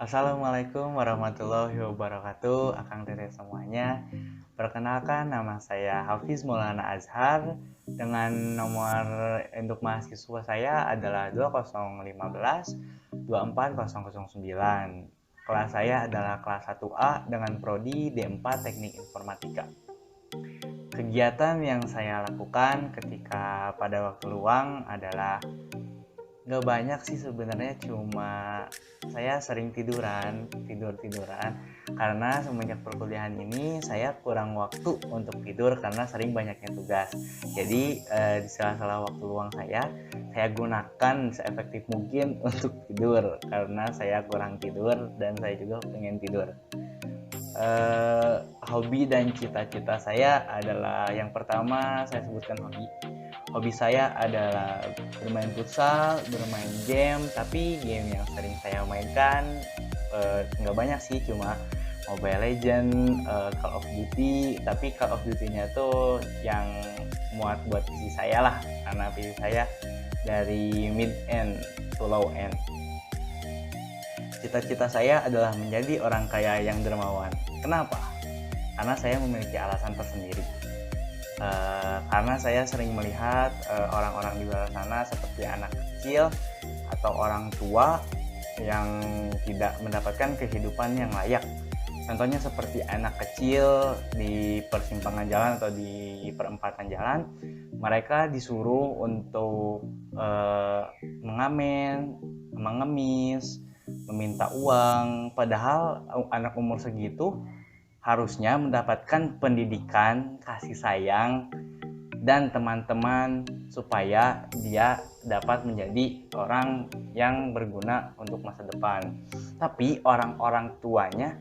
Assalamualaikum warahmatullahi wabarakatuh, Akang Teteh semuanya. Perkenalkan, nama saya Hafiz Maulana Azhar dengan nomor induk mahasiswa saya adalah 201524009. Kelas saya adalah kelas 1A dengan prodi D4 Teknik Informatika. Kegiatan yang saya lakukan ketika pada waktu luang adalah nggak banyak sih sebenarnya, cuma saya sering tiduran karena semenjak perkuliahan ini saya kurang waktu untuk tidur karena sering banyaknya tugas. Jadi di sela-sela waktu luang saya gunakan seefektif mungkin untuk tidur karena saya kurang tidur dan saya juga pengen tidur. Hobi dan cita-cita saya adalah, yang pertama saya sebutkan hobi saya adalah bermain futsal, bermain game, tapi game yang sering saya mainkan nggak banyak sih, cuma Mobile Legend, Call of Duty, tapi Call of Duty-nya tuh yang muat buat PC saya lah, karena PC saya dari mid end to low end. Cita-cita saya adalah menjadi orang kaya yang dermawan. Kenapa? Karena saya memiliki alasan tersendiri. Karena saya sering melihat orang-orang di luar sana seperti anak kecil atau orang tua yang tidak mendapatkan kehidupan yang layak. Contohnya seperti anak kecil di persimpangan jalan atau di perempatan jalan, mereka disuruh untuk mengamen, mengemis, meminta uang, padahal anak umur segitu harusnya mendapatkan pendidikan, kasih sayang, dan teman-teman supaya dia dapat menjadi orang yang berguna untuk masa depan. Tapi orang-orang tuanya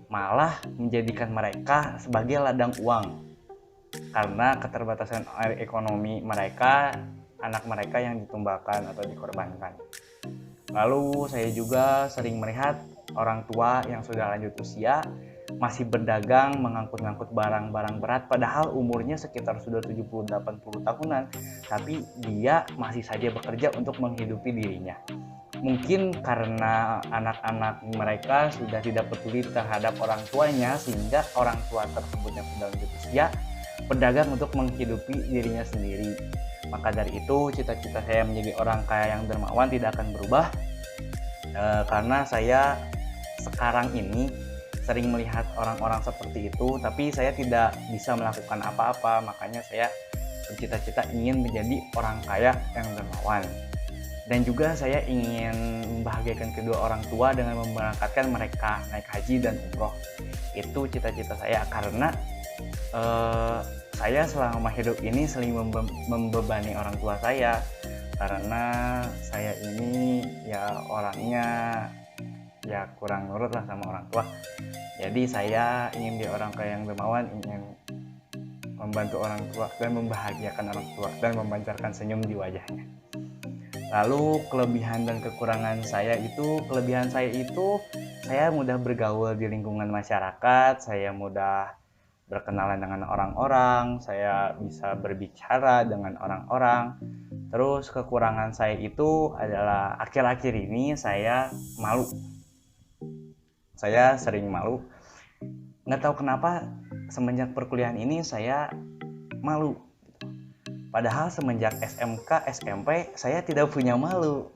malah menjadikan mereka sebagai ladang uang. Karena keterbatasan ekonomi mereka, anak mereka yang ditumbalkan atau dikorbankan. Lalu saya juga sering melihat orang tua yang sudah lanjut usia masih berdagang, mengangkut-ngangkut barang-barang berat, padahal umurnya sekitar sudah 70-80 tahunan, tapi dia masih saja bekerja untuk menghidupi dirinya. Mungkin karena anak-anak mereka sudah tidak peduli terhadap orang tuanya, sehingga orang tua tersebut yang sudah lanjut usia berdagang untuk menghidupi dirinya sendiri. Maka dari itu, cita-cita saya menjadi orang kaya yang dermawan tidak akan berubah, karena saya sekarang ini sering melihat orang-orang seperti itu, tapi saya tidak bisa melakukan apa-apa. Makanya saya bercita-cita ingin menjadi orang kaya yang dermawan. Dan juga saya ingin membahagiakan kedua orang tua dengan memberangkatkan mereka naik haji dan umroh. Itu cita-cita saya, karena saya selama hidup ini sering membebani orang tua saya, karena saya ini ya orangnya ya kurang nurut lah sama orang tua. Jadi saya ingin jadi orang kaya yang dermawan, ingin membantu orang tua dan membahagiakan orang tua dan memancarkan senyum di wajahnya. Lalu kelebihan dan kekurangan saya itu, saya mudah bergaul di lingkungan masyarakat, saya mudah berkenalan dengan orang-orang, saya bisa berbicara dengan orang-orang. Terus kekurangan saya itu adalah akhir-akhir ini saya malu. Saya sering malu. Nggak tahu kenapa semenjak perkuliahan ini saya malu. Padahal semenjak SMK, SMP saya tidak punya malu.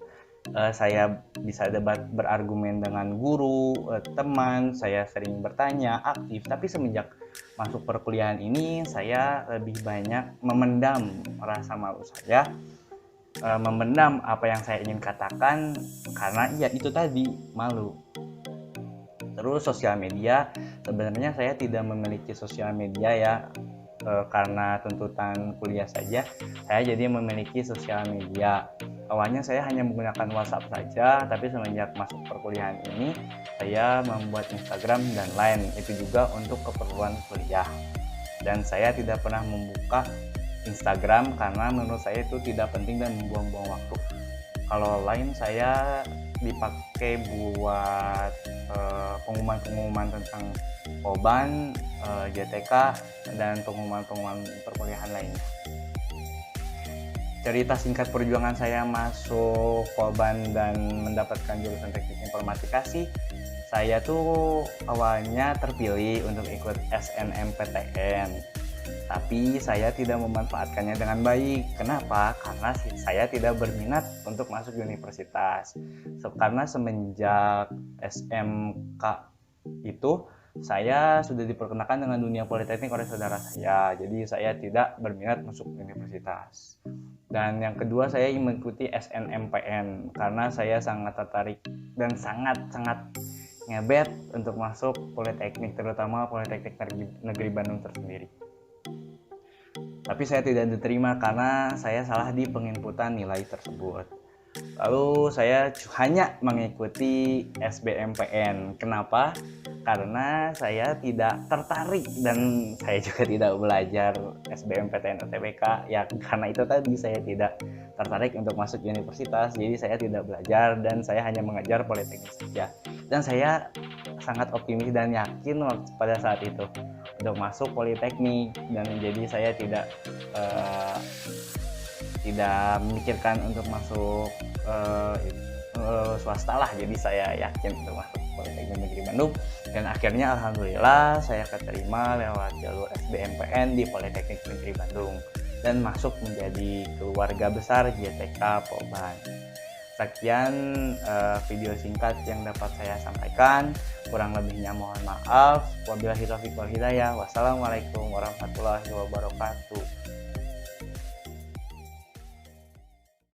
Saya bisa debat, berargumen dengan guru, teman, saya sering bertanya, aktif. Tapi semenjak masuk perkuliahan ini saya lebih banyak memendam rasa malu saya, memendam apa yang saya ingin katakan, karena ya itu tadi, malu. Terus sosial media, sebenarnya saya tidak memiliki sosial media ya, karena tuntutan kuliah saja saya jadi memiliki sosial media. Awalnya saya hanya menggunakan WhatsApp saja, tapi semenjak masuk perkuliahan ini saya membuat Instagram dan lain, itu juga untuk keperluan kuliah. Dan saya tidak pernah membuka Instagram karena menurut saya itu tidak penting dan membuang-buang waktu. Kalau lain saya dipakai buat pengumuman-pengumuman tentang POBAN, JTK, dan pengumuman-pengumuman perkuliahan lainnya. Cerita singkat perjuangan saya masuk POBAN dan mendapatkan jurusan teknik informatika sih saya tuh awalnya terpilih untuk ikut SNMPTN, tapi saya tidak memanfaatkannya dengan baik. Kenapa? Karena saya tidak berminat untuk masuk universitas. Karena semenjak SMK itu saya sudah diperkenalkan dengan dunia politeknik oleh saudara saya. Jadi saya tidak berminat masuk universitas. Dan yang kedua, saya mengikuti SNMPN karena saya sangat tertarik dan sangat ngebet untuk masuk politeknik, terutama Politeknik Negeri Bandung tersendiri. Tapi saya tidak diterima karena saya salah di penginputan nilai tersebut. Lalu saya hanya mengikuti SBMPN. Kenapa? Karena saya tidak tertarik dan saya juga tidak belajar SBMPTN UTBK. Ya karena itu tadi saya tidak tertarik untuk masuk universitas, jadi saya tidak belajar dan saya hanya mengejar politeknik saja. Dan saya sangat optimis dan yakin pada saat itu untuk masuk politeknik, dan jadi saya tidak memikirkan untuk masuk swasta lah. Jadi saya yakin untuk masuk Politeknik Negeri Bandung, dan akhirnya alhamdulillah saya keterima lewat jalur SBMPN di Politeknik Negeri Bandung dan masuk menjadi keluarga besar JTK Polban. Sekian video singkat yang dapat saya sampaikan. Kurang lebihnya mohon maaf. Wabillahi taufiq wal hidayah. Wassalamualaikum warahmatullahi wabarakatuh.